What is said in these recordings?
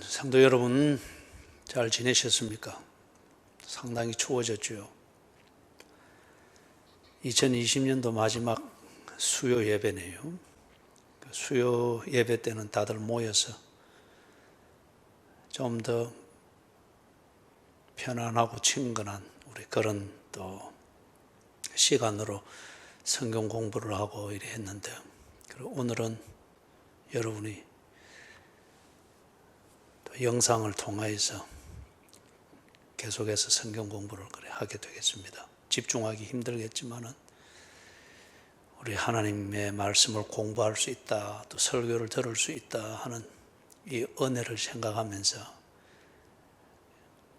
성도 여러분, 잘 지내셨습니까? 상당히 추워졌죠. 2020년도 마지막 수요 예배네요. 수요 예배 때는 다들 모여서 좀 더 편안하고 친근한 우리 그런 또 시간으로 성경 공부를 하고 이래 했는데, 그리고 오늘은 여러분이 또 영상을 통하여서 계속해서 성경 공부를 하게 되겠습니다. 집중하기 힘들겠지만은 우리 하나님의 말씀을 공부할 수 있다, 또 설교를 들을 수 있다 하는 이 은혜를 생각하면서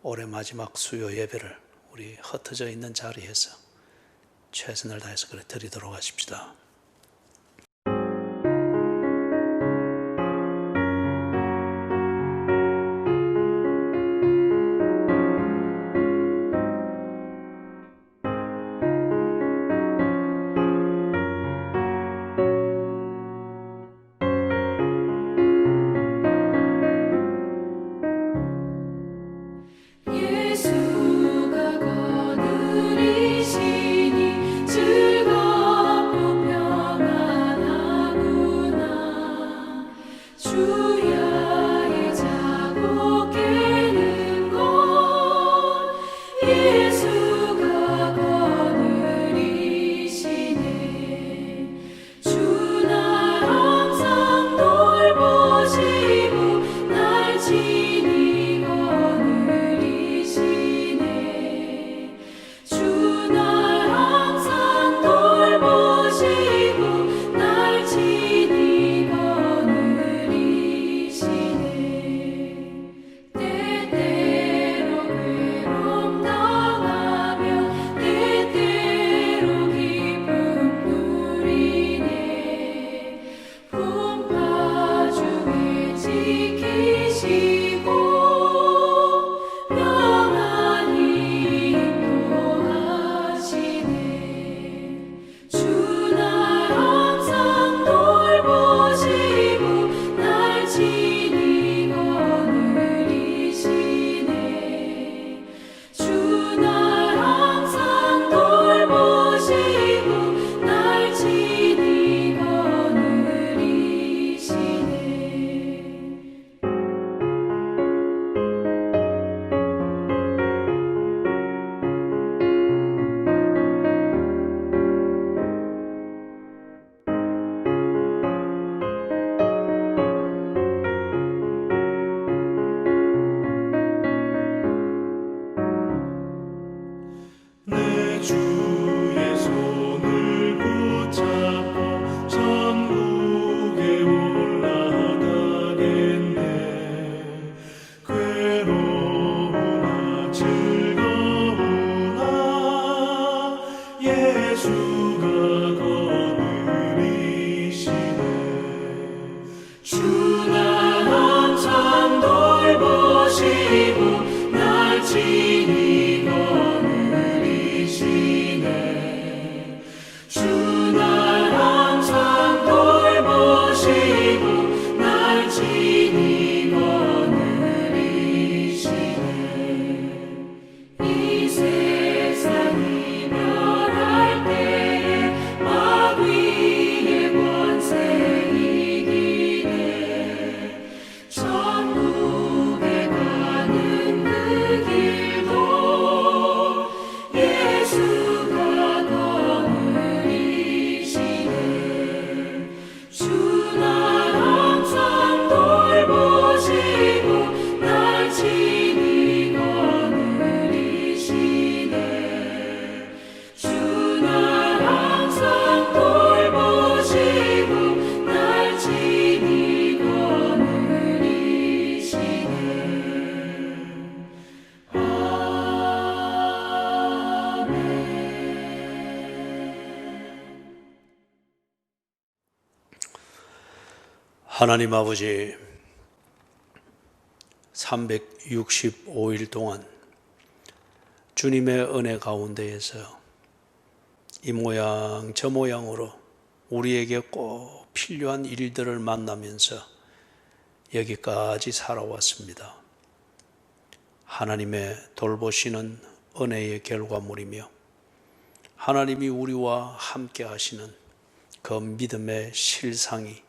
올해 마지막 수요 예배를 우리 흩어져 있는 자리에서 최선을 다해서 드리도록 하십시다. 하나님 아버지, 365일 동안 주님의 은혜 가운데에서 이 모양 저 모양으로 우리에게 꼭 필요한 일들을 만나면서 여기까지 살아왔습니다. 하나님의 돌보시는 은혜의 결과물이며 하나님이 우리와 함께 하시는 그 믿음의 실상이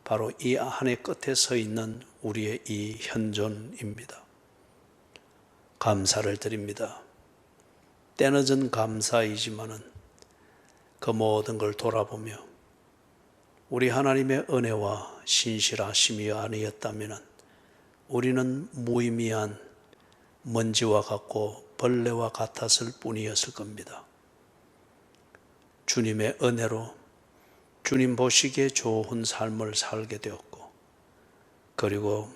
바로 이 한 해 끝에 서 있는 우리의 이 현존입니다. 감사를 드립니다. 때늦은 감사이지만은 그 모든 걸 돌아보며 우리 하나님의 은혜와 신실하심이 아니었다면 우리는 무의미한 먼지와 같고 벌레와 같았을 뿐이었을 겁니다. 주님의 은혜로 주님 보시기에 좋은 삶을 살게 되었고, 그리고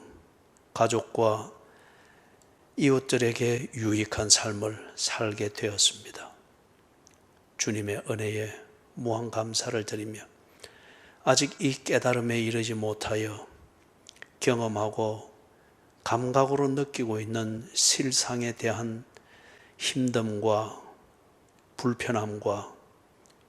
가족과 이웃들에게 유익한 삶을 살게 되었습니다. 주님의 은혜에 무한 감사를 드리며 아직 이 깨달음에 이르지 못하여 경험하고 감각으로 느끼고 있는 실상에 대한 힘듦과 불편함과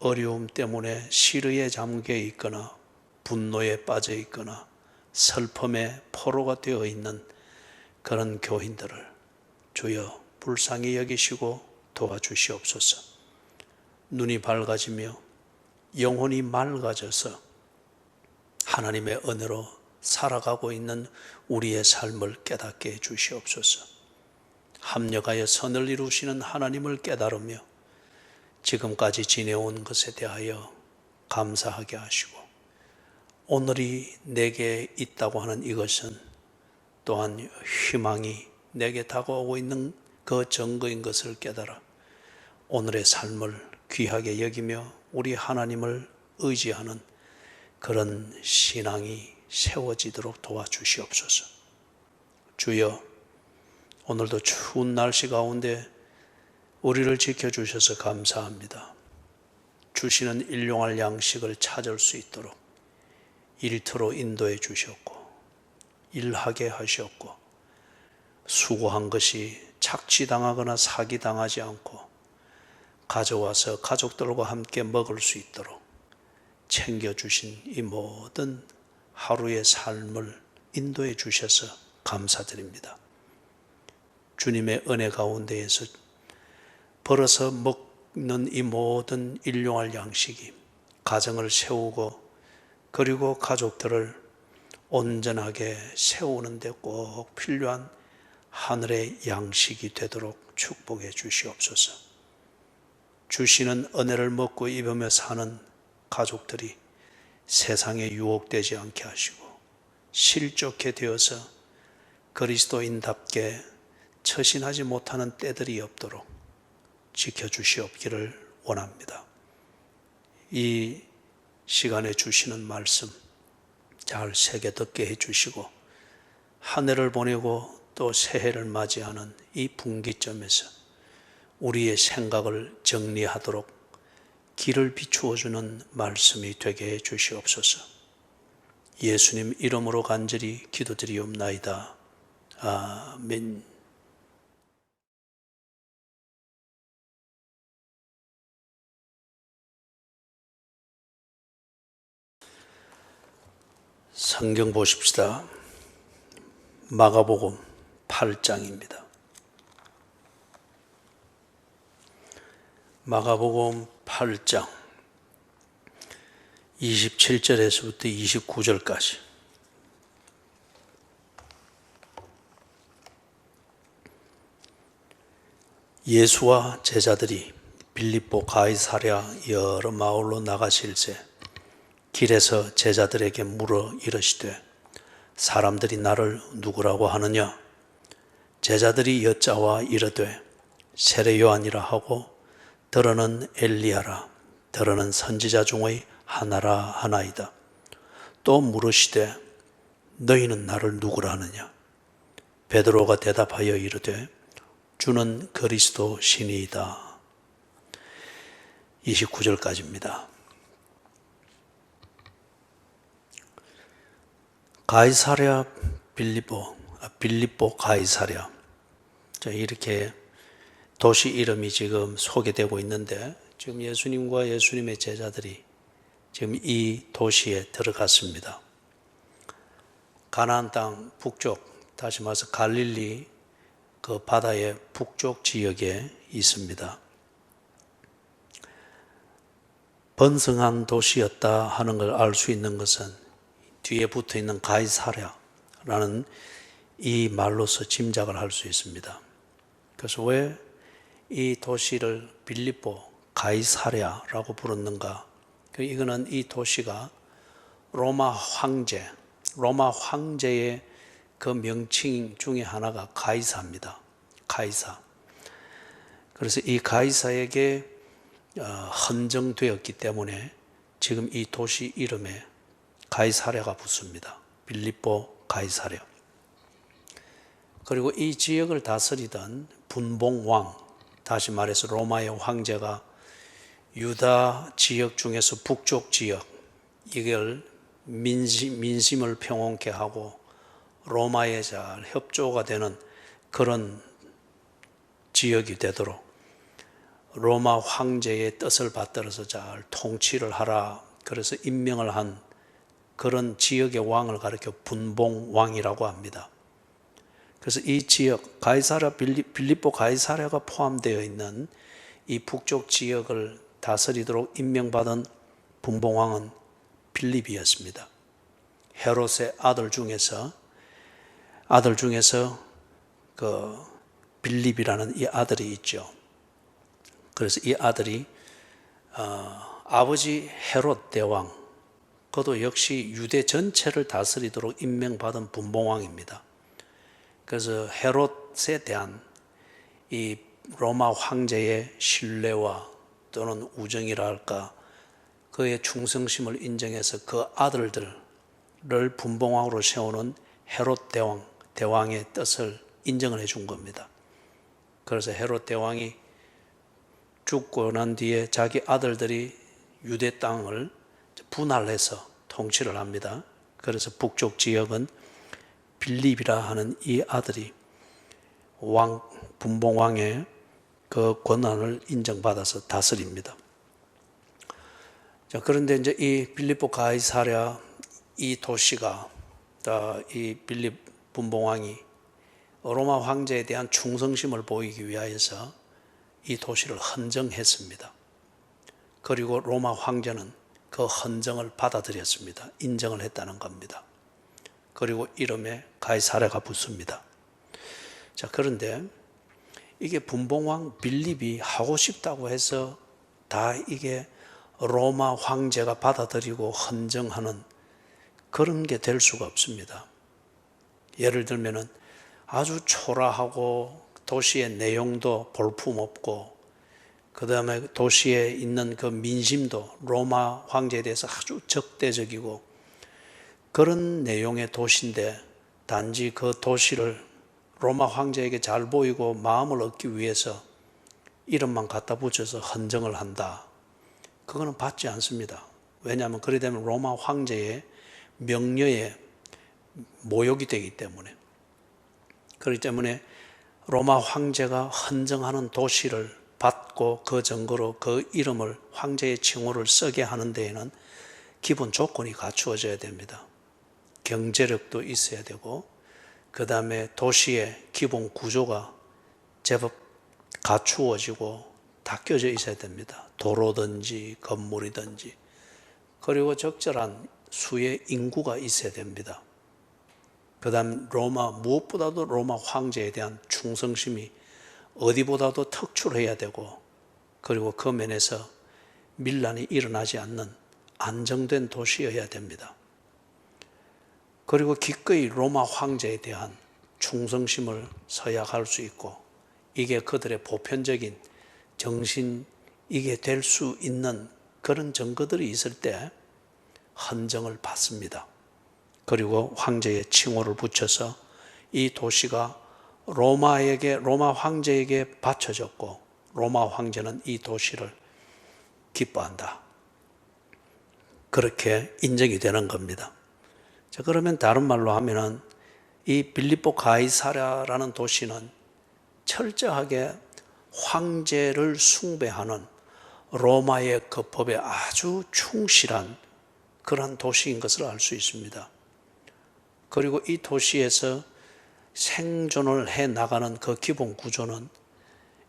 어려움 때문에 시르에 잠겨 있거나 분노에 빠져 있거나 슬픔에 포로가 되어 있는 그런 교인들을 주여 불쌍히 여기시고 도와주시옵소서. 눈이 밝아지며 영혼이 맑아져서 하나님의 은혜로 살아가고 있는 우리의 삶을 깨닫게 해주시옵소서. 합력하여 선을 이루시는 하나님을 깨달으며 지금까지 지내온 것에 대하여 감사하게 하시고, 오늘이 내게 있다고 하는 이것은 또한 희망이 내게 다가오고 있는 그 증거인 것을 깨달아 오늘의 삶을 귀하게 여기며 우리 하나님을 의지하는 그런 신앙이 세워지도록 도와주시옵소서. 주여, 오늘도 추운 날씨 가운데 우리를 지켜주셔서 감사합니다. 주시는 일용할 양식을 찾을 수 있도록 일터로 인도해 주셨고, 일하게 하셨고, 수고한 것이 착취당하거나 사기당하지 않고 가져와서 가족들과 함께 먹을 수 있도록 챙겨주신 이 모든 하루의 삶을 인도해 주셔서 감사드립니다. 주님의 은혜 가운데에서 벌어서 먹는 이 모든 일용할 양식이 가정을 세우고 그리고 가족들을 온전하게 세우는 데 꼭 필요한 하늘의 양식이 되도록 축복해 주시옵소서. 주시는 은혜를 먹고 입으며 사는 가족들이 세상에 유혹되지 않게 하시고 실족해 되어서 그리스도인답게 처신하지 못하는 때들이 없도록 지켜주시옵기를 원합니다. 이 시간에 주시는 말씀 잘 새겨 듣게 해주시고, 한 해를 보내고 또 새해를 맞이하는 이 분기점에서 우리의 생각을 정리하도록 길을 비추어주는 말씀이 되게 해주시옵소서. 예수님 이름으로 간절히 기도드리옵나이다. 아멘. 성경 보십시다. 마가복음 8장입니다. 마가복음 8장 27절에서부터 29절까지. 예수와 제자들이 빌립보 가이사랴 여러 마을로 나가실새 길에서 제자들에게 물어 이르시되 사람들이 나를 누구라고 하느냐? 제자들이 여짜와 이르되 세례 요한이라 하고 더러는 엘리야라, 더러는 선지자 중의 하나라 하나이다. 또 물으시되 너희는 나를 누구라 하느냐? 베드로가 대답하여 이르되 주는 그리스도 신이이다. 29절까지입니다. 가이사랴 빌립보 가이사랴, 이렇게 도시 이름이 지금 소개되고 있는데, 지금 예수님과 예수님의 제자들이 지금 이 도시에 들어갔습니다. 가나안 땅 북쪽, 다시 말해서 갈릴리 그 바다의 북쪽 지역에 있습니다. 번성한 도시였다 하는 걸 알 수 있는 것은 뒤에 붙어 있는 가이사랴라는 이 말로서 짐작을 할 수 있습니다. 그래서 왜 이 도시를 빌립보 가이사랴라고 부르는가? 이거는 이 도시가 로마 황제의 그 명칭 중에 하나가 가이사입니다. 가이사. 그래서 이 가이사에게 헌정되었기 때문에 지금 이 도시 이름에 가이사랴가 붙습니다. 빌립보 가이사랴. 그리고 이 지역을 다스리던 분봉왕, 다시 말해서 로마의 황제가 유다 지역 중에서 북쪽 지역, 이걸 민심을 평온케 하고 로마에 잘 협조가 되는 그런 지역이 되도록 로마 황제의 뜻을 받들어서 잘 통치를 하라, 그래서 임명을 한 그런 지역의 왕을 가리켜 분봉왕이라고 합니다. 그래서 이 지역 빌립보 가이사랴가 포함되어 있는 이 북쪽 지역을 다스리도록 임명받은 분봉왕은 빌립이었습니다. 헤롯의 아들 중에서 그 빌립이라는 이 아들이 있죠. 그래서 이 아들이 아버지 헤롯 대왕, 그도 역시 유대 전체를 다스리도록 임명받은 분봉왕입니다. 그래서 헤롯에 대한 이 로마 황제의 신뢰와 또는 우정이라 할까, 그의 충성심을 인정해서 그 아들들을 분봉왕으로 세우는 헤롯 대왕의 뜻을 인정을 해준 겁니다. 그래서 헤롯 대왕이 죽고 난 뒤에 자기 아들들이 유대 땅을 분할해서 통치를 합니다. 그래서 북쪽 지역은 빌립이라 하는 이 아들이 분봉왕의 그 권한을 인정받아서 다스립니다. 자, 그런데 이제 이 빌립보 가이사랴 이 도시가, 이 빌립 분봉왕이 로마 황제에 대한 충성심을 보이기 위하여서 이 도시를 헌정했습니다. 그리고 로마 황제는 그 헌정을 받아들였습니다. 인정을 했다는 겁니다. 그리고 이름에 가이사랴가 붙습니다. 자, 그런데 이게 분봉왕 빌립이 하고 싶다고 해서 다 이게 로마 황제가 받아들이고 헌정하는 그런 게 될 수가 없습니다. 예를 들면은 아주 초라하고 도시의 내용도 볼품없고, 그 다음에 도시에 있는 그 민심도 로마 황제에 대해서 아주 적대적이고 그런 내용의 도시인데, 단지 그 도시를 로마 황제에게 잘 보이고 마음을 얻기 위해서 이름만 갖다 붙여서 헌정을 한다. 그거는 받지 않습니다. 왜냐하면 그래 되면 로마 황제의 명예에 모욕이 되기 때문에. 그렇기 때문에 로마 황제가 헌정하는 도시를 받고 그 증거로 그 이름을, 황제의 칭호를 쓰게 하는 데에는 기본 조건이 갖추어져야 됩니다. 경제력도 있어야 되고, 그 다음에 도시의 기본 구조가 제법 갖추어지고 닦여져 있어야 됩니다. 도로든지 건물이든지. 그리고 적절한 수의 인구가 있어야 됩니다. 그 다음 무엇보다도 로마 황제에 대한 충성심이 어디보다도 특출해야 되고, 그리고 그 면에서 밀란이 일어나지 않는 안정된 도시여야 됩니다. 그리고 기꺼이 로마 황제에 대한 충성심을 서약할 수 있고, 이게 그들의 보편적인 정신이게 될 수 있는 그런 증거들이 있을 때 헌정을 받습니다. 그리고 황제의 칭호를 붙여서 이 도시가 로마 황제에게 바쳐졌고, 로마 황제는 이 도시를 기뻐한다. 그렇게 인정이 되는 겁니다. 자, 그러면 다른 말로 하면은 이 빌립보 가이사랴라는 도시는 철저하게 황제를 숭배하는 로마의 그 법에 아주 충실한 그런 도시인 것을 알 수 있습니다. 그리고 이 도시에서 생존을 해 나가는 그 기본 구조는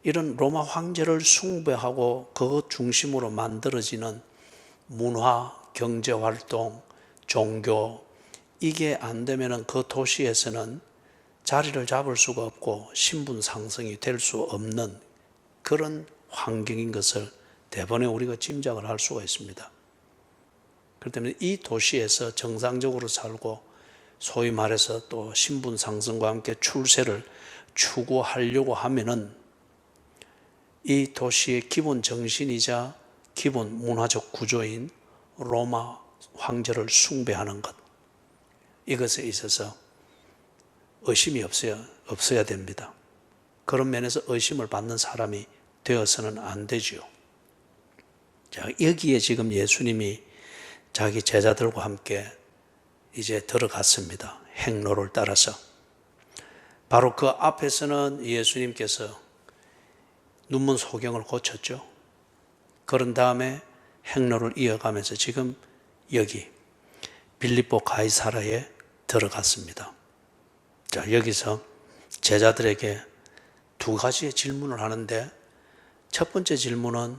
이런 로마 황제를 숭배하고 그것 중심으로 만들어지는 문화, 경제활동, 종교, 이게 안 되면은 그 도시에서는 자리를 잡을 수가 없고 신분 상승이 될 수 없는 그런 환경인 것을 대번에 우리가 짐작을 할 수가 있습니다. 그렇기 때문에 이 도시에서 정상적으로 살고 소위 말해서 또 신분 상승과 함께 출세를 추구하려고 하면은 이 도시의 기본 정신이자 기본 문화적 구조인 로마 황제를 숭배하는 것, 이것에 있어서 의심이 없어야 됩니다. 그런 면에서 의심을 받는 사람이 되어서는 안 되지요. 자, 여기에 지금 예수님이 자기 제자들과 함께 이제 들어갔습니다. 행로를 따라서. 바로 그 앞에서는 예수님께서 눈먼 소경을 고쳤죠. 그런 다음에 행로를 이어가면서 지금 여기 빌립보 가이사라에 들어갔습니다. 자, 여기서 제자들에게 두 가지의 질문을 하는데, 첫 번째 질문은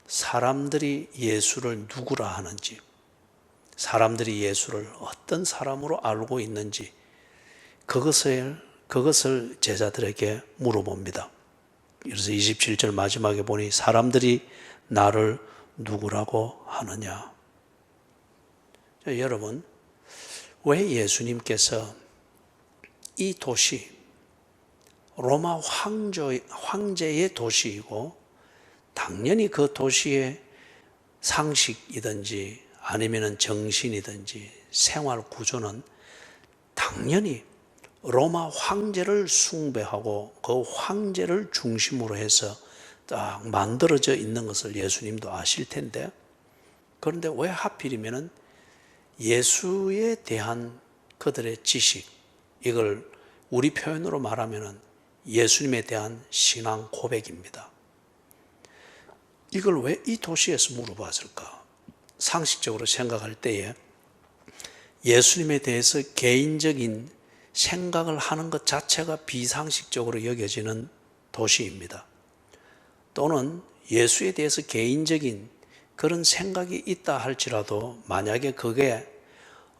사람들이 예수를 누구라 하는지, 사람들이 예수를 어떤 사람으로 알고 있는지, 그것을 제자들에게 물어봅니다. 그래서 27절 마지막에 보니 사람들이 나를 누구라고 하느냐. 자, 여러분, 왜 예수님께서 이 도시, 로마 황제의 도시이고 당연히 그 도시의 상식이든지 아니면 정신이든지 생활 구조는 당연히 로마 황제를 숭배하고 그 황제를 중심으로 해서 딱 만들어져 있는 것을 예수님도 아실 텐데, 그런데 왜 하필이면 예수에 대한 그들의 지식, 이걸 우리 표현으로 말하면 예수님에 대한 신앙 고백입니다. 이걸 왜 이 도시에서 물어봤을까? 상식적으로 생각할 때에 예수님에 대해서 개인적인 생각을 하는 것 자체가 비상식적으로 여겨지는 도시입니다. 또는 예수에 대해서 개인적인 그런 생각이 있다 할지라도 만약에 그게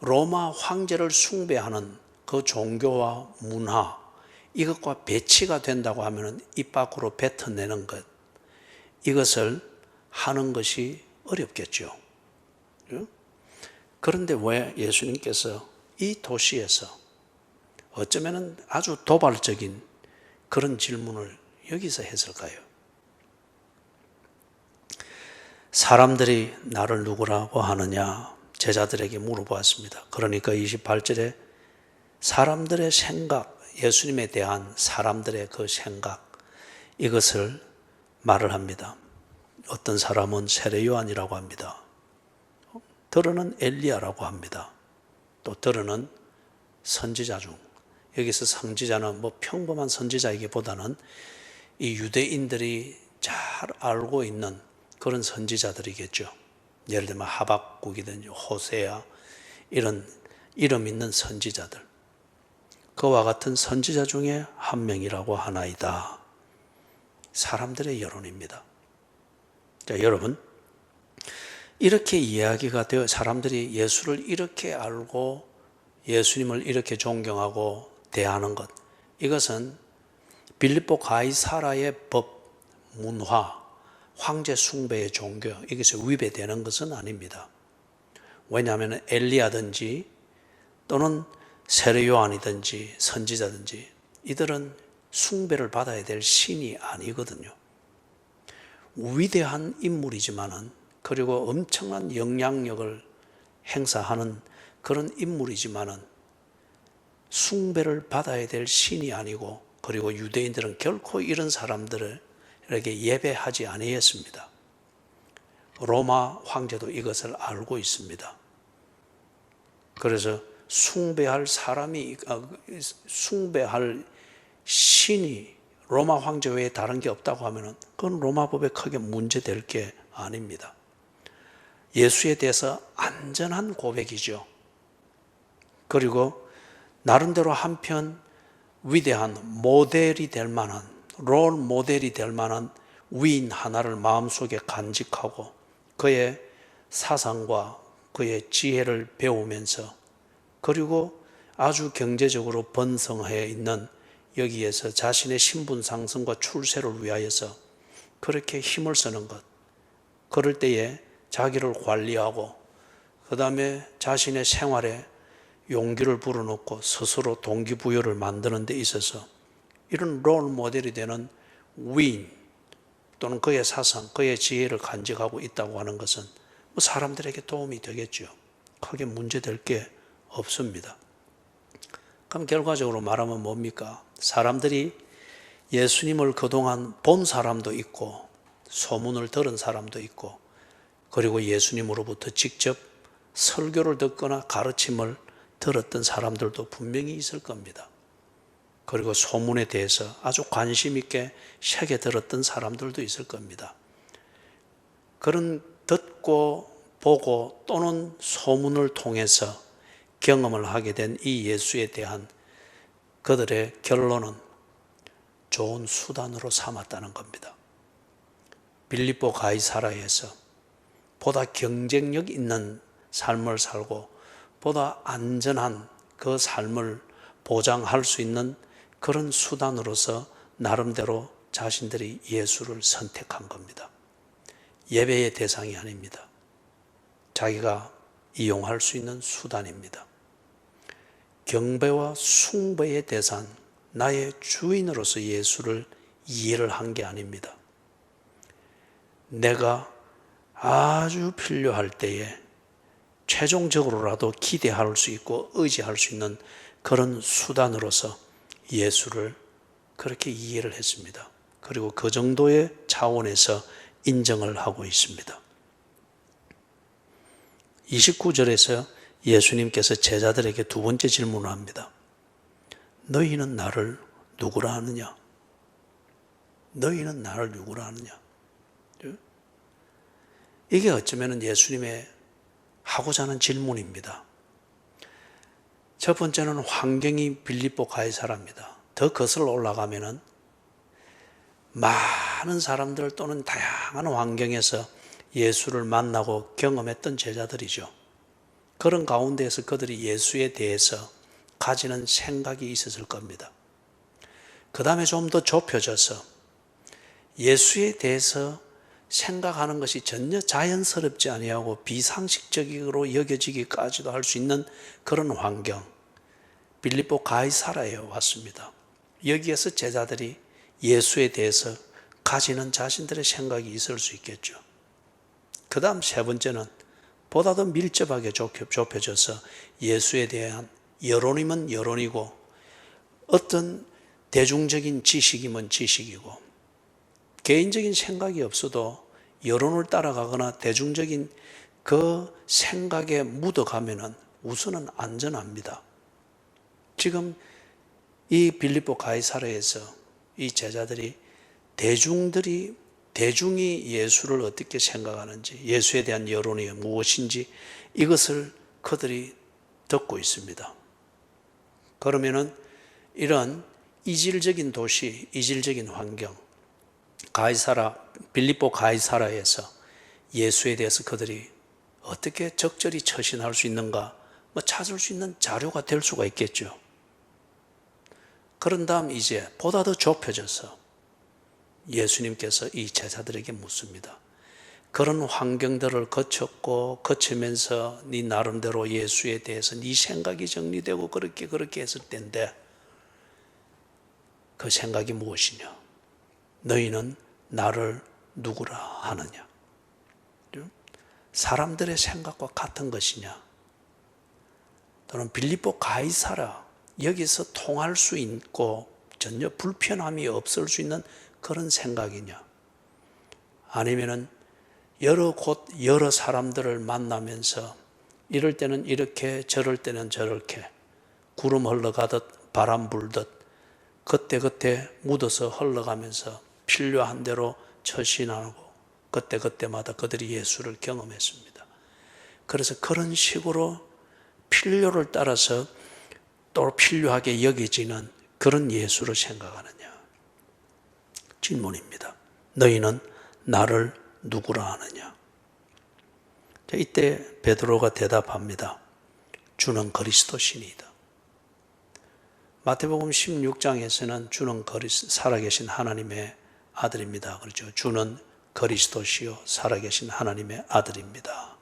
로마 황제를 숭배하는 그 종교와 문화, 이것과 배치가 된다고 하면 입 밖으로 뱉어내는 것, 이것을 하는 것이 어렵겠죠. 그런데 왜 예수님께서 이 도시에서 어쩌면 아주 도발적인 그런 질문을 여기서 했을까요? 사람들이 나를 누구라고 하느냐, 제자들에게 물어보았습니다. 그러니까 28절에 사람들의 생각, 예수님에 대한 사람들의 그 생각, 이것을 말을 합니다. 어떤 사람은 세례 요한이라고 합니다. 들어는 엘리야라고 합니다. 또 들어는 선지자 중, 여기서 선지자는 뭐 평범한 선지자이기보다는 이 유대인들이 잘 알고 있는 그런 선지자들이겠죠. 예를 들면 하박국이든지 호세아, 이런 이름 있는 선지자들, 그와 같은 선지자 중에 한 명이라고 하나이다. 사람들의 여론입니다. 자, 여러분, 이렇게 이야기가 되어 사람들이 예수를 이렇게 알고 예수님을 이렇게 존경하고 대하는 것, 이것은 빌립보 가이사라의 법, 문화, 황제 숭배의 종교, 이것에 위배되는 것은 아닙니다. 왜냐하면 엘리야든지 또는 세례 요한이든지 선지자든지 이들은 숭배를 받아야 될 신이 아니거든요. 위대한 인물이지만은, 그리고 엄청난 영향력을 행사하는 그런 인물이지만은 숭배를 받아야 될 신이 아니고, 그리고 유대인들은 결코 이런 사람들에게 예배하지 아니했습니다. 로마 황제도 이것을 알고 있습니다. 그래서 숭배할 신이 로마 황제 외에 다른 게 없다고 하면 그건 로마법에 크게 문제될 게 아닙니다. 예수에 대해서 안전한 고백이죠. 그리고 나름대로 한편 위대한 모델이 될 만한, 롤 모델이 될 만한 위인 하나를 마음속에 간직하고 그의 사상과 그의 지혜를 배우면서, 그리고 아주 경제적으로 번성해 있는 여기에서 자신의 신분 상승과 출세를 위하여서 그렇게 힘을 쓰는 것, 그럴 때에 자기를 관리하고 그 다음에 자신의 생활에 용기를 불어넣고 스스로 동기부여를 만드는 데 있어서 이런 롤 모델이 되는 위인 또는 그의 사상, 그의 지혜를 간직하고 있다고 하는 것은 사람들에게 도움이 되겠죠. 크게 문제될 게 없습니다. 그럼 결과적으로 말하면 뭡니까? 사람들이 예수님을 그동안 본 사람도 있고 소문을 들은 사람도 있고, 그리고 예수님으로부터 직접 설교를 듣거나 가르침을 들었던 사람들도 분명히 있을 겁니다. 그리고 소문에 대해서 아주 관심 있게 새겨 들었던 사람들도 있을 겁니다. 그런 듣고 보고 또는 소문을 통해서 경험을 하게 된 이 예수에 대한 그들의 결론은 좋은 수단으로 삼았다는 겁니다. 빌립보 가이사라에서 보다 경쟁력 있는 삶을 살고 보다 안전한 그 삶을 보장할 수 있는 그런 수단으로서 나름대로 자신들이 예수를 선택한 겁니다. 예배의 대상이 아닙니다. 자기가 이용할 수 있는 수단입니다. 경배와 숭배의 대상, 나의 주인으로서 예수를 이해를 한 게 아닙니다. 내가 아주 필요할 때에 최종적으로라도 기대할 수 있고 의지할 수 있는 그런 수단으로서 예수를 그렇게 이해를 했습니다. 그리고 그 정도의 차원에서 인정을 하고 있습니다. 29절에서 예수님께서 제자들에게 두 번째 질문을 합니다. 너희는 나를 누구라 하느냐? 너희는 나를 누구라 하느냐? 이게 어쩌면 예수님의 하고자 하는 질문입니다. 첫 번째는 환경이 빌립보 가이사라입니다. 더 거슬러 올라가면은 많은 사람들 또는 다양한 환경에서 예수를 만나고 경험했던 제자들이죠. 그런 가운데에서 그들이 예수에 대해서 가지는 생각이 있었을 겁니다. 그 다음에 좀 더 좁혀져서 예수에 대해서 생각하는 것이 전혀 자연스럽지 아니하고 비상식적으로 여겨지기까지도 할 수 있는 그런 환경, 빌립보 가이사라에 왔습니다. 여기에서 제자들이 예수에 대해서 가지는 자신들의 생각이 있을 수 있겠죠. 그 다음 세 번째는 보다 더 밀접하게 좁혀져서 예수에 대한 여론이면 여론이고 어떤 대중적인 지식이면 지식이고 개인적인 생각이 없어도 여론을 따라가거나 대중적인 그 생각에 묻어가면은 우선은 안전합니다. 지금 이 빌립보 가이사라에서 이 제자들이 대중이 예수를 어떻게 생각하는지, 예수에 대한 여론이 무엇인지 이것을 그들이 듣고 있습니다. 그러면은 이런 이질적인 도시, 이질적인 환경, 빌립보 가이사라에서 예수에 대해서 그들이 어떻게 적절히 처신할 수 있는가 찾을 수 있는 자료가 될 수가 있겠죠. 그런 다음 이제 보다 더 좁혀져서 예수님께서 이 제자들에게 묻습니다. 그런 환경들을 거치면서 네 나름대로 예수에 대해서 네 생각이 정리되고 그렇게 했을 때인데 그 생각이 무엇이냐? 너희는 나를 누구라 하느냐? 사람들의 생각과 같은 것이냐? 또는 빌립보 가이사라 여기서 통할 수 있고 전혀 불편함이 없을 수 있는 그런 생각이냐? 아니면은 여러 곳 여러 사람들을 만나면서 이럴 때는 이렇게 저럴 때는 저렇게 구름 흘러가듯 바람 불듯 그때그때 묻어서 흘러가면서 필요한 대로 처신하고 그때마다 그들이 예수를 경험했습니다. 그래서 그런 식으로 필요를 따라서 또 필요하게 여겨지는 그런 예수를 생각하느냐? 질문입니다. 너희는 나를 누구라 하느냐? 이때 베드로가 대답합니다. 주는 그리스도시니이다. 마태복음 16장에서는 주는 살아계신 하나님의 아들입니다. 그렇죠. 주는 그리스도시요 살아계신 하나님의 아들입니다.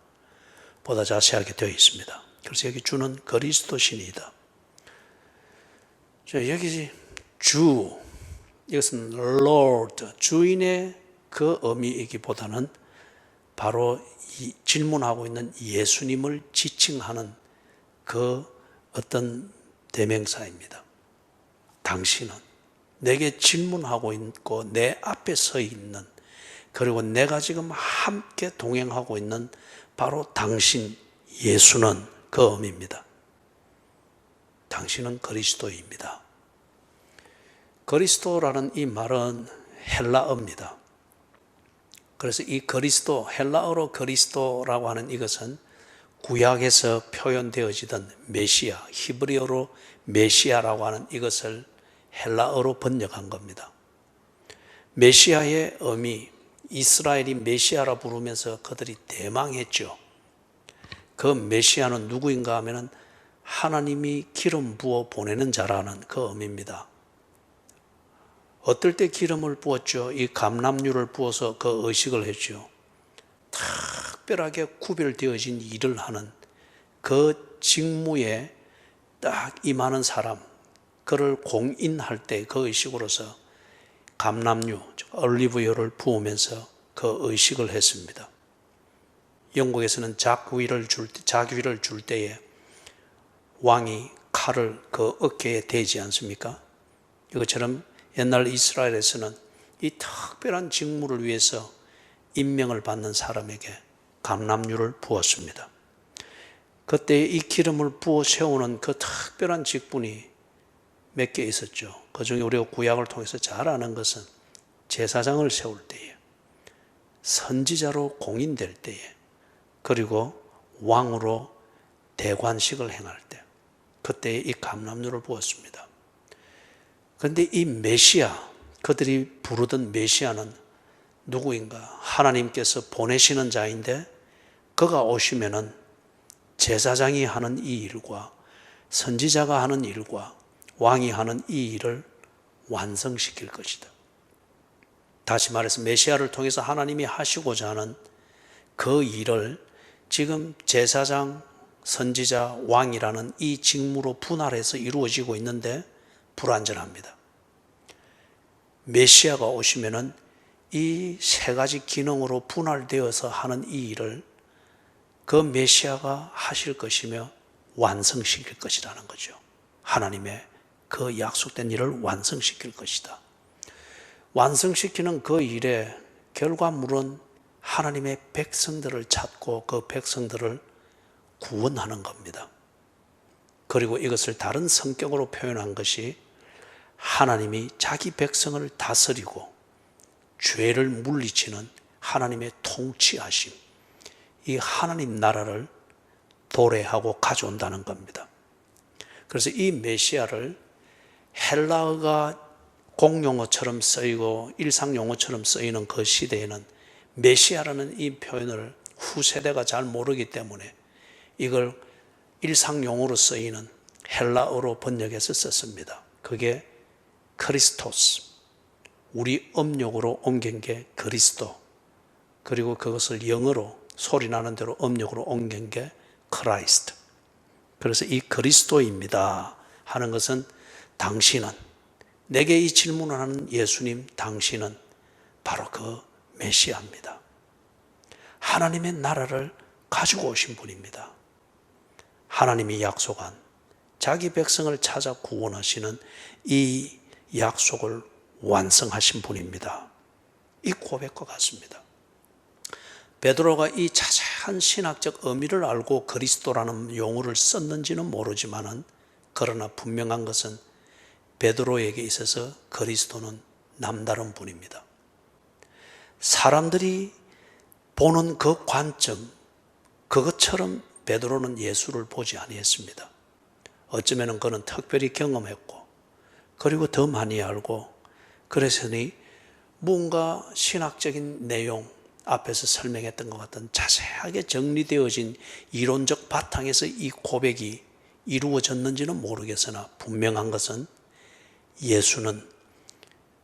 보다 자세하게 되어 있습니다. 그래서 여기 주는 그리스도시니이다. 여기 주, 이것은 Lord, 주인의 그 의미이기보다는 바로 이 질문하고 있는 예수님을 지칭하는 그 어떤 대명사입니다. 당신은 내게 질문하고 있고 내 앞에 서 있는, 그리고 내가 지금 함께 동행하고 있는 바로 당신 예수는 그 의미입니다. 당신은 그리스도입니다. 그리스도라는 이 말은 헬라어입니다. 그래서 이 그리스도, 헬라어로 그리스도라고 하는 이것은 구약에서 표현되어지던 메시아, 히브리어로 메시아라고 하는 이것을 헬라어로 번역한 겁니다. 메시아의 의미, 이스라엘이 메시아라 부르면서 그들이 대망했죠. 그 메시아는 누구인가 하면은 하나님이 기름 부어 보내는 자라는 그 의미입니다. 어떨 때 기름을 부었죠? 이 감람유를 부어서 그 의식을 했죠. 특별하게 구별되어진 일을 하는 그 직무에 딱 임하는 사람, 그를 공인할 때 그 의식으로서 감람유, 올리브유를 부으면서 그 의식을 했습니다. 영국에서는 자귀를 줄 때에 왕이 칼을 그 어깨에 대지 않습니까? 이것처럼 옛날 이스라엘에서는 이 특별한 직무를 위해서 임명을 받는 사람에게 감람유를 부었습니다. 그때 이 기름을 부어 세우는 그 특별한 직분이 몇 개 있었죠. 그 중에 우리가 구약을 통해서 잘 아는 것은 제사장을 세울 때에, 선지자로 공인될 때에, 그리고 왕으로 대관식을 행할 때, 그때 이 감람유를 부었습니다. 그런데 이 메시아, 그들이 부르던 메시아는 누구인가? 하나님께서 보내시는 자인데 그가 오시면은 제사장이 하는 이 일과 선지자가 하는 일과 왕이 하는 이 일을 완성시킬 것이다. 다시 말해서 메시아를 통해서 하나님이 하시고자 하는 그 일을 지금 제사장, 선지자, 왕이라는 이 직무로 분할해서 이루어지고 있는데 불완전합니다. 메시아가 오시면은 이 세 가지 기능으로 분할되어서 하는 이 일을 그 메시아가 하실 것이며 완성시킬 것이라는 거죠. 하나님의 그 약속된 일을 완성시킬 것이다. 완성시키는 그 일의 결과물은 하나님의 백성들을 찾고 그 백성들을 구원하는 겁니다. 그리고 이것을 다른 성격으로 표현한 것이 하나님이 자기 백성을 다스리고 죄를 물리치는 하나님의 통치하심, 이 하나님 나라를 도래하고 가져온다는 겁니다. 그래서 이 메시아를 헬라어가 공용어처럼 쓰이고 일상용어처럼 쓰이는 그 시대에는 메시아라는 이 표현을 후세대가 잘 모르기 때문에 이걸 일상용어로 쓰이는 헬라어로 번역해서 썼습니다. 그게 크리스토스, 우리 음력으로 옮긴 게 그리스도, 그리고 그것을 영어로 소리나는 대로 음력으로 옮긴 게 크라이스트. 그래서 이 그리스도입니다 하는 것은 당신은, 내게 이 질문을 하는 예수님 당신은 바로 그 메시아입니다. 하나님의 나라를 가지고 오신 분입니다. 하나님이 약속한 자기 백성을 찾아 구원하시는 이 약속을 완성하신 분입니다. 이 고백과 같습니다. 베드로가 이 자세한 신학적 의미를 알고 그리스도라는 용어를 썼는지는 모르지만은, 그러나 분명한 것은 베드로에게 있어서 그리스도는 남다른 분입니다. 사람들이 보는 그 관점, 그것처럼 베드로는 예수를 보지 아니했습니다. 어쩌면 그는 특별히 경험했고 그리고 더 많이 알고 그래서니 뭔가 신학적인 내용 앞에서 설명했던 것 같은 자세하게 정리되어진 이론적 바탕에서 이 고백이 이루어졌는지는 모르겠으나 분명한 것은 예수는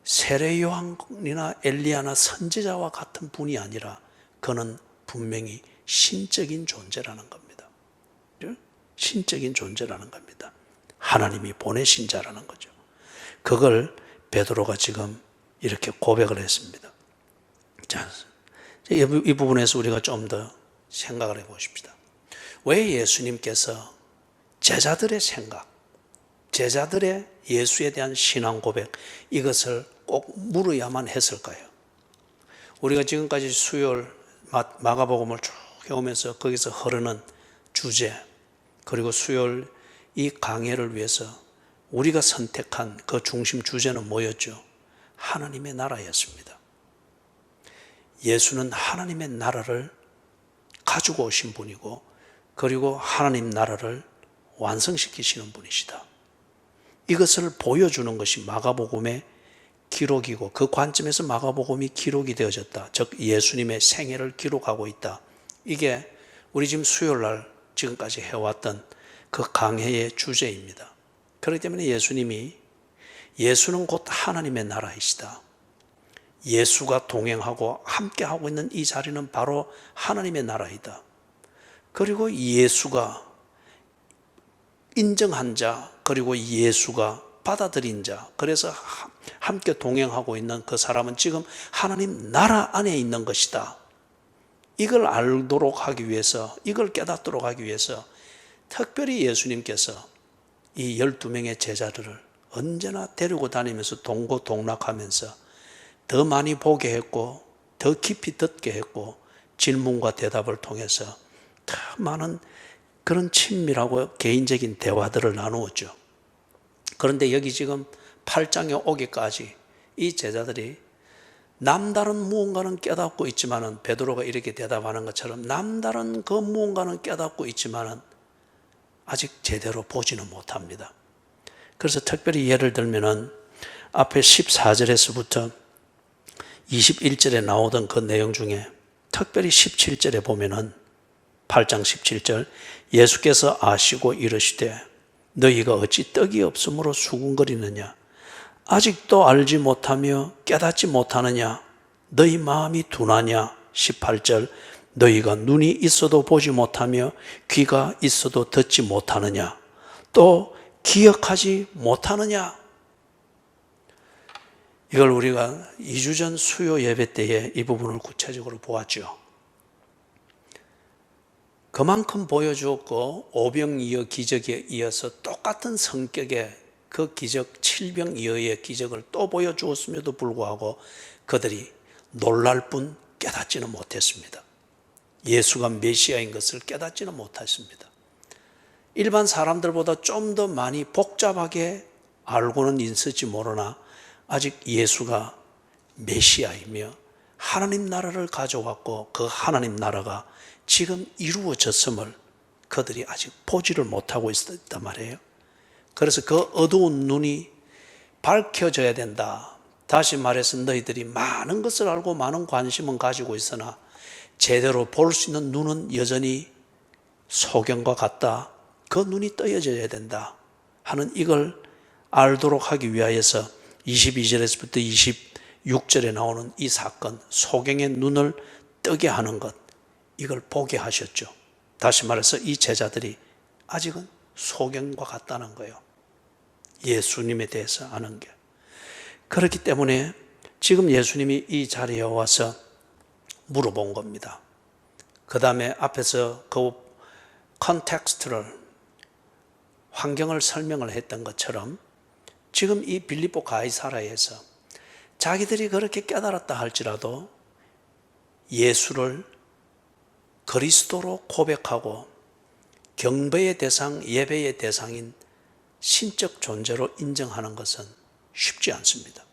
세례 요한이나 엘리야나 선지자와 같은 분이 아니라 그는 분명히 신적인 존재라는 겁니다. 신적인 존재라는 겁니다. 하나님이 보내신 자라는 거죠. 그걸 베드로가 지금 이렇게 고백을 했습니다. 자, 이 부분에서 우리가 좀 더 생각을 해보십시다. 왜 예수님께서 제자들의 생각, 제자들의 예수에 대한 신앙 고백, 이것을 꼭 물어야만 했을까요? 우리가 지금까지 수요일 마가복음을 쭉 해오면서 거기서 흐르는 주제, 그리고 수요일 이 강해를 위해서 우리가 선택한 그 중심 주제는 뭐였죠? 하나님의 나라였습니다. 예수는 하나님의 나라를 가지고 오신 분이고 그리고 하나님 나라를 완성시키시는 분이시다. 이것을 보여주는 것이 마가복음의 기록이고 그 관점에서 마가복음이 기록이 되어졌다. 즉 예수님의 생애를 기록하고 있다. 이게 우리 지금 수요일날 지금까지 해왔던 그 강해의 주제입니다. 그렇기 때문에 예수는 곧 하나님의 나라이시다. 예수가 동행하고 함께하고 있는 이 자리는 바로 하나님의 나라이다. 그리고 예수가 인정한 자, 그리고 예수가 받아들인 자, 그래서 함께 동행하고 있는 그 사람은 지금 하나님 나라 안에 있는 것이다. 이걸 알도록 하기 위해서, 이걸 깨닫도록 하기 위해서 특별히 예수님께서 이 12명의 제자들을 언제나 데리고 다니면서 동고동락하면서 더 많이 보게 했고 더 깊이 듣게 했고 질문과 대답을 통해서 더 많은 그런 친밀하고 개인적인 대화들을 나누었죠. 그런데 여기 지금 8장에 오기까지 이 제자들이 남다른 무언가는 깨닫고 있지만은 베드로가 이렇게 대답하는 것처럼 남다른 그 무언가는 깨닫고 있지만은 아직 제대로 보지는 못합니다. 그래서 특별히 예를 들면은 앞에 14절에서부터 21절에 나오던 그 내용 중에 특별히 17절에 보면은 8장 17절 예수께서 아시고 이르시되 너희가 어찌 떡이 없으므로 수군거리느냐 아직도 알지 못하며 깨닫지 못하느냐 너희 마음이 둔하냐 18절 너희가 눈이 있어도 보지 못하며 귀가 있어도 듣지 못하느냐 또 기억하지 못하느냐. 이걸 우리가 2주 전 수요 예배 때에 이 부분을 구체적으로 보았죠. 그만큼 보여주었고 오병이어 기적에 이어서 똑같은 성격의 그 기적 7병이어의 기적을 또 보여주었음에도 불구하고 그들이 놀랄 뿐 깨닫지는 못했습니다. 예수가 메시아인 것을 깨닫지는 못했습니다. 일반 사람들보다 좀 더 많이 복잡하게 알고는 있을지 모르나 아직 예수가 메시아이며 하나님 나라를 가져왔고 그 하나님 나라가 지금 이루어졌음을 그들이 아직 보지를 못하고 있었단 말이에요. 그래서 그 어두운 눈이 밝혀져야 된다. 다시 말해서 너희들이 많은 것을 알고 많은 관심은 가지고 있으나 제대로 볼 수 있는 눈은 여전히 소경과 같다. 그 눈이 떠여져야 된다 하는 이걸 알도록 하기 위하여서 22절에서부터 26절에 나오는 이 사건, 소경의 눈을 뜨게 하는 것, 이걸 보게 하셨죠. 다시 말해서 이 제자들이 아직은 소경과 같다는 거예요. 예수님에 대해서 아는 게. 그렇기 때문에 지금 예수님이 이 자리에 와서 물어본 겁니다. 그 다음에 앞에서 그 컨텍스트를, 환경을 설명을 했던 것처럼 지금 이 빌립보 가이사라에서 자기들이 그렇게 깨달았다 할지라도 예수를 그리스도로 고백하고 경배의 대상, 예배의 대상인 신적 존재로 인정하는 것은 쉽지 않습니다.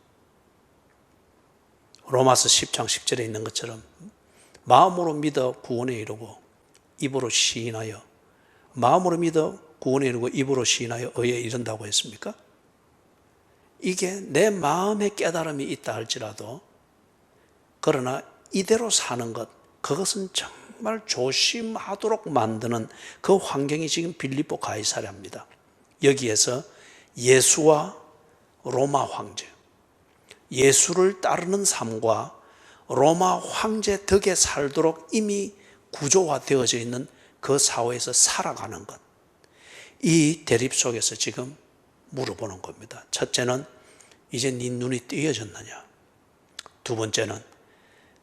로마서 10장 10절에 있는 것처럼 마음으로 믿어 구원에 이르고 입으로 시인하여 마음으로 믿어 구원에 이르고 입으로 시인하여 의에 이른다고 했습니까? 이게 내 마음에 깨달음이 있다 할지라도, 그러나 이대로 사는 것, 그것은 정말 조심하도록 만드는 그 환경이 지금 빌립보 가이사랴입니다. 여기에서 예수와 로마 황제, 예수를 따르는 삶과 로마 황제 덕에 살도록 이미 구조화되어져 있는 그 사회에서 살아가는 것, 이 대립 속에서 지금 물어보는 겁니다. 첫째는 이제 네 눈이 띄어졌느냐? 두 번째는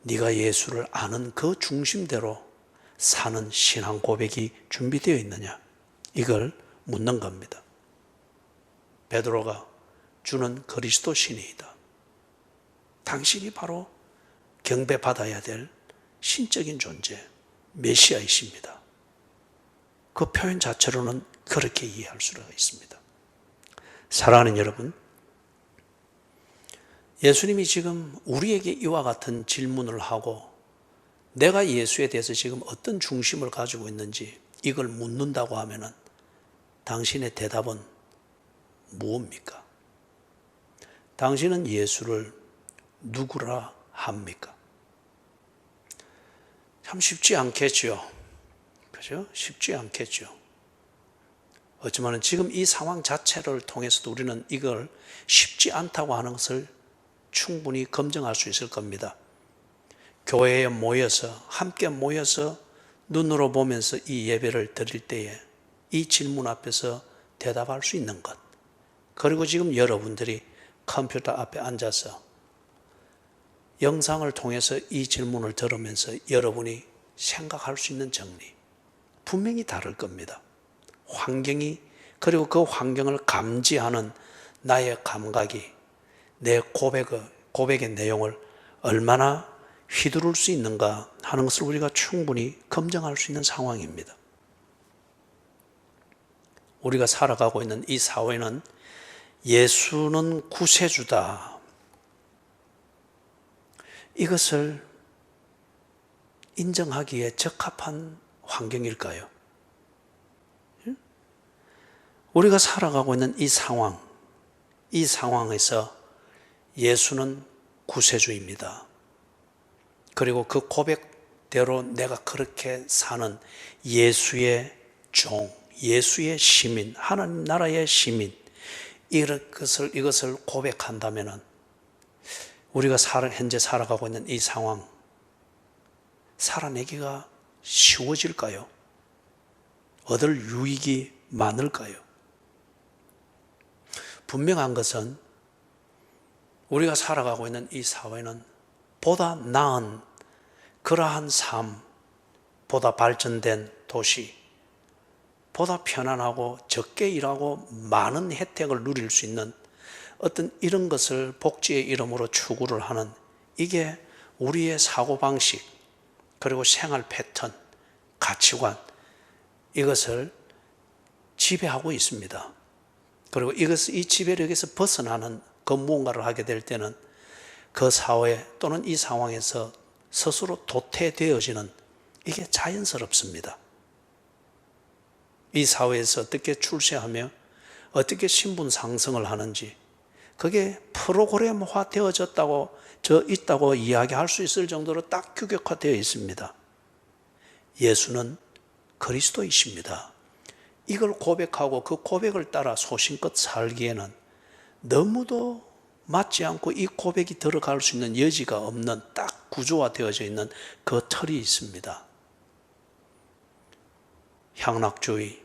네가 예수를 아는 그 중심대로 사는 신앙 고백이 준비되어 있느냐? 이걸 묻는 겁니다. 베드로가 주는 그리스도 신이이다. 당신이 바로 경배받아야 될 신적인 존재, 메시아이십니다. 그 표현 자체로는 그렇게 이해할 수가 있습니다. 사랑하는 여러분, 예수님이 지금 우리에게 이와 같은 질문을 하고 내가 예수에 대해서 지금 어떤 중심을 가지고 있는지 이걸 묻는다고 하면은 당신의 대답은 무엇입니까? 당신은 예수를 누구라 합니까? 참 쉽지 않겠죠. 그죠? 쉽지 않겠죠. 어쩌면 지금 이 상황 자체를 통해서도 우리는 이걸 쉽지 않다고 하는 것을 충분히 검증할 수 있을 겁니다. 교회에 모여서, 함께 모여서 눈으로 보면서 이 예배를 드릴 때에 이 질문 앞에서 대답할 수 있는 것, 그리고 지금 여러분들이 컴퓨터 앞에 앉아서 영상을 통해서 이 질문을 들으면서 여러분이 생각할 수 있는 정리, 분명히 다를 겁니다. 환경이, 그리고 그 환경을 감지하는 나의 감각이 내 고백의 내용을 얼마나 휘두를 수 있는가 하는 것을 우리가 충분히 검증할 수 있는 상황입니다. 우리가 살아가고 있는 이 사회는 예수는 구세주다, 이것을 인정하기에 적합한 환경일까요? 우리가 살아가고 있는 이 상황에서 예수는 구세주입니다. 그리고 그 고백대로 내가 그렇게 사는 예수의 종, 예수의 시민, 하나님 나라의 시민, 이것을 고백한다면 우리가 현재 살아가고 있는 이 상황, 살아내기가 쉬워질까요? 얻을 유익이 많을까요? 분명한 것은 우리가 살아가고 있는 이 사회는 보다 나은 그러한 삶, 보다 발전된 도시, 보다 편안하고 적게 일하고 많은 혜택을 누릴 수 있는 어떤 이런 것을 복지의 이름으로 추구를 하는, 이게 우리의 사고방식, 그리고 생활 패턴, 가치관, 이것을 지배하고 있습니다. 그리고 이 지배력에서 벗어나는 그 무언가를 하게 될 때는 그 사회 또는 이 상황에서 스스로 도태되어지는, 이게 자연스럽습니다. 이 사회에서 어떻게 출세하며 어떻게 신분 상승을 하는지, 그게 프로그램화 있다고 이야기할 수 있을 정도로 딱 규격화되어 있습니다. 예수는 그리스도이십니다. 이걸 고백하고 그 고백을 따라 소신껏 살기에는 너무도 맞지 않고 이 고백이 들어갈 수 있는 여지가 없는 딱 구조화되어져 있는 그 틀이 있습니다. 향락주의,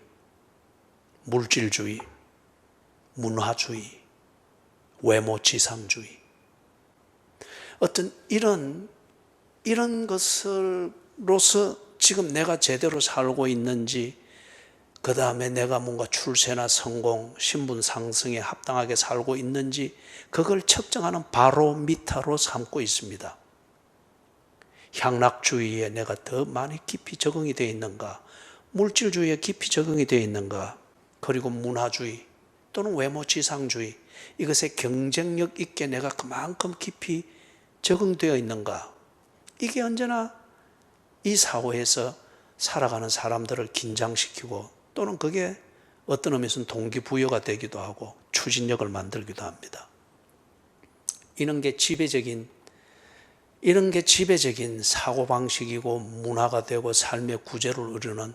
물질주의, 문화주의, 외모지상주의, 어떤 이런 것으로서 지금 내가 제대로 살고 있는지, 그 다음에 내가 뭔가 출세나 성공, 신분 상승에 합당하게 살고 있는지, 그걸 측정하는 바로미터로 삼고 있습니다. 향락주의에 내가 더 많이 깊이 적응이 되어 있는가, 물질주의에 깊이 적응이 되어 있는가, 그리고 문화주의 또는 외모지상주의, 이것에 경쟁력 있게 내가 그만큼 깊이 적응되어 있는가, 이게 언제나 이 사회에서 살아가는 사람들을 긴장시키고, 또는 그게 어떤 의미에서는 동기부여가 되기도 하고 추진력을 만들기도 합니다. 이런 게 지배적인 사고방식이고 문화가 되고 삶의 구조를 이루는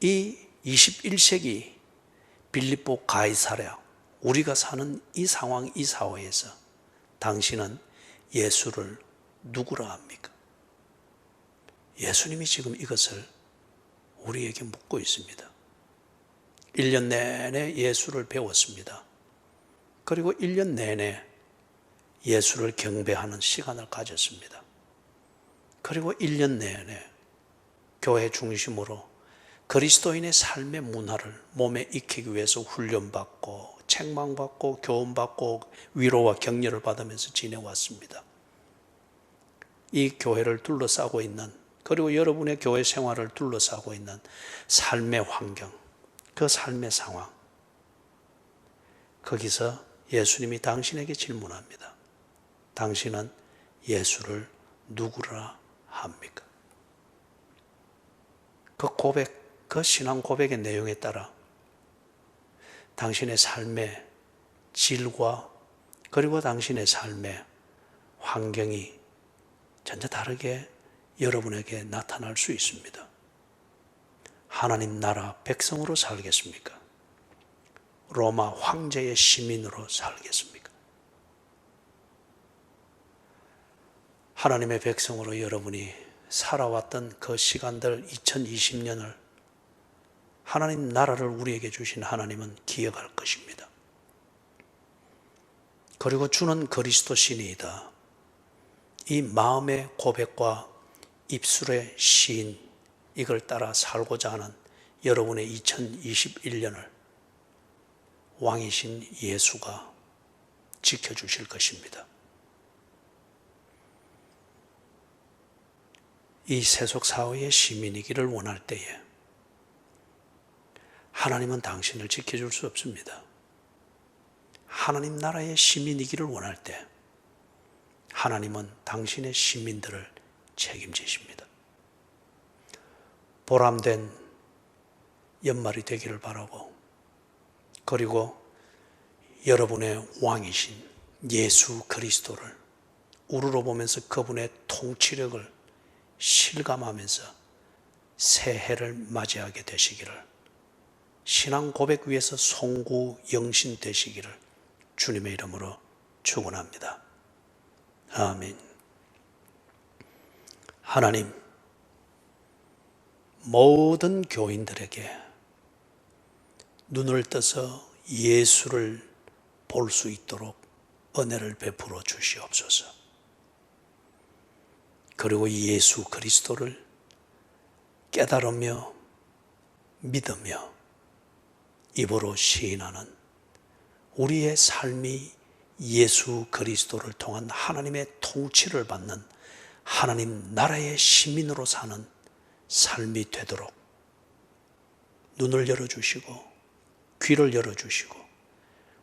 이 21세기 빌립보 가이사랴, 우리가 사는 이 상황, 이 사회에서 당신은 예수를 누구라 합니까? 예수님이 지금 이것을 우리에게 묻고 있습니다. 1년 내내 예수를 배웠습니다. 그리고 1년 내내 예수를 경배하는 시간을 가졌습니다. 그리고 1년 내내 교회 중심으로 그리스도인의 삶의 문화를 몸에 익히기 위해서 훈련받고 책망받고 교훈받고 위로와 격려를 받으면서 지내왔습니다. 이 교회를 둘러싸고 있는, 그리고 여러분의 교회 생활을 둘러싸고 있는 삶의 환경, 그 삶의 상황, 거기서 예수님이 당신에게 질문합니다. 당신은 예수를 누구라 합니까? 그 고백, 그 신앙 고백의 내용에 따라 당신의 삶의 질과 그리고 당신의 삶의 환경이 전혀 다르게 여러분에게 나타날 수 있습니다. 하나님 나라 백성으로 살겠습니까? 로마 황제의 시민으로 살겠습니까? 하나님의 백성으로 여러분이 살아왔던 그 시간들 2020년을 하나님 나라를 우리에게 주신 하나님은 기억할 것입니다. 그리고 주는 그리스도 신이다. 이 마음의 고백과 입술의 시인, 이걸 따라 살고자 하는 여러분의 2021년을 왕이신 예수가 지켜주실 것입니다. 이 세속 사회의 시민이기를 원할 때에 하나님은 당신을 지켜줄 수 없습니다. 하나님 나라의 시민이기를 원할 때 하나님은 당신의 시민들을 책임지십니다. 보람된 연말이 되기를 바라고, 그리고 여러분의 왕이신 예수 그리스도를 우러러 보면서 그분의 통치력을 실감하면서 새해를 맞이하게 되시기를, 신앙 고백 위에서 송구 영신 되시기를 주님의 이름으로 축원합니다. 아멘. 하나님, 모든 교인들에게 눈을 떠서 예수를 볼 수 있도록 은혜를 베풀어 주시옵소서. 그리고 예수 그리스도를 깨달으며 믿으며 입으로 시인하는 우리의 삶이 예수 그리스도를 통한 하나님의 통치를 받는 하나님 나라의 시민으로 사는 삶이 되도록 눈을 열어주시고 귀를 열어주시고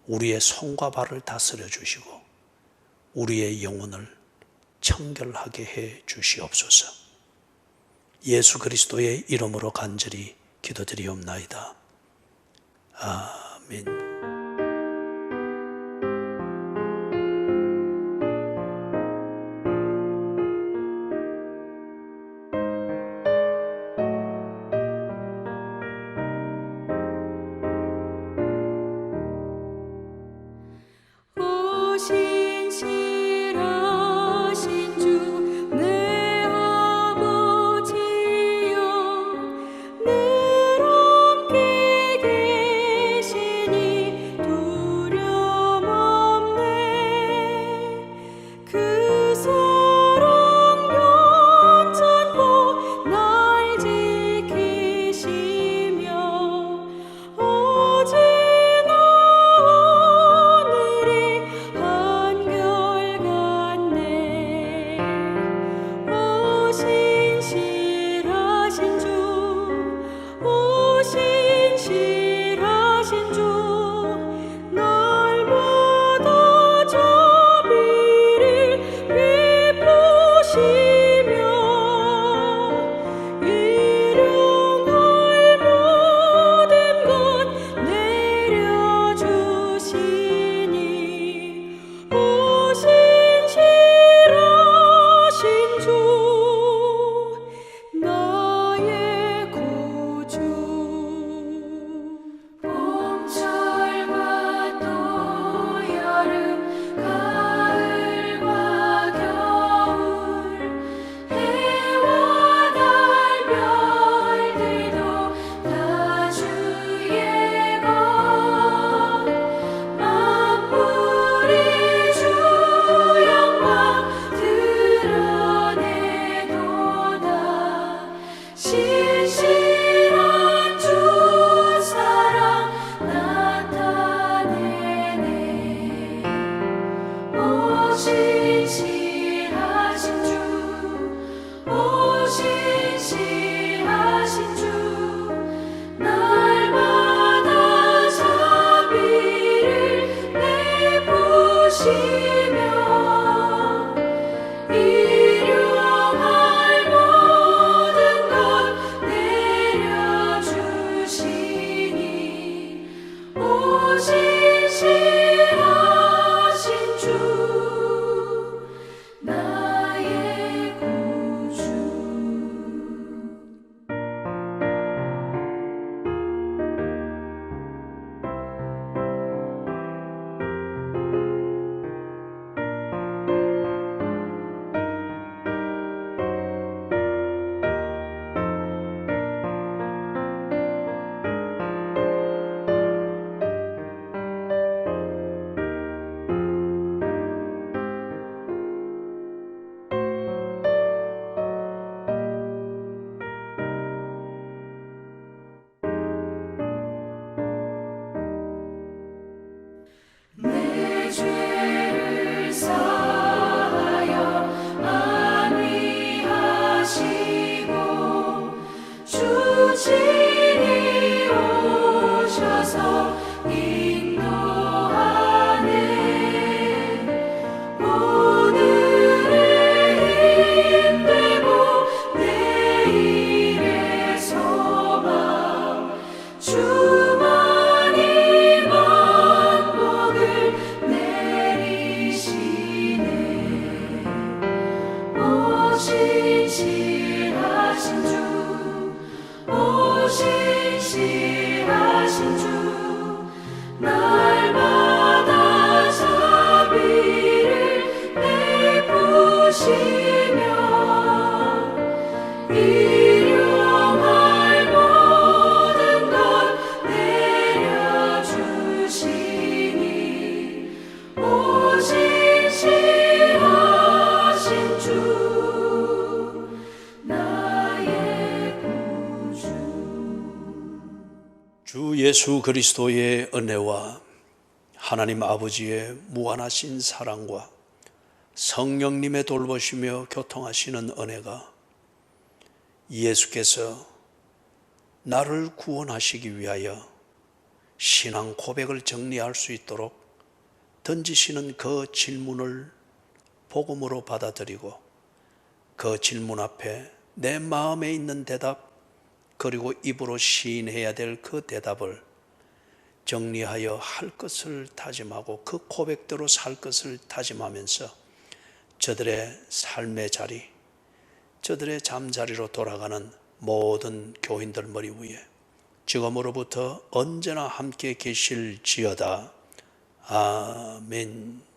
우리의 손과 발을 다스려 주시고 우리의 영혼을 청결하게 해 주시옵소서. 예수 그리스도의 이름으로 간절히 기도드리옵나이다. 아멘. 주 예수 그리스도의 은혜와 하나님 아버지의 무한하신 사랑과 성령님의 돌보시며 교통하시는 은혜가 예수께서 나를 구원하시기 위하여 신앙 고백을 정리할 수 있도록 던지시는 그 질문을 복음으로 받아들이고 그 질문 앞에 내 마음에 있는 대답 그리고 입으로 시인해야 될 그 대답을 정리하여 할 것을 다짐하고 그 고백대로 살 것을 다짐하면서 저들의 삶의 자리, 저들의 잠자리로 돌아가는 모든 교인들 머리 위에 지금으로부터 언제나 함께 계실지어다. 아멘.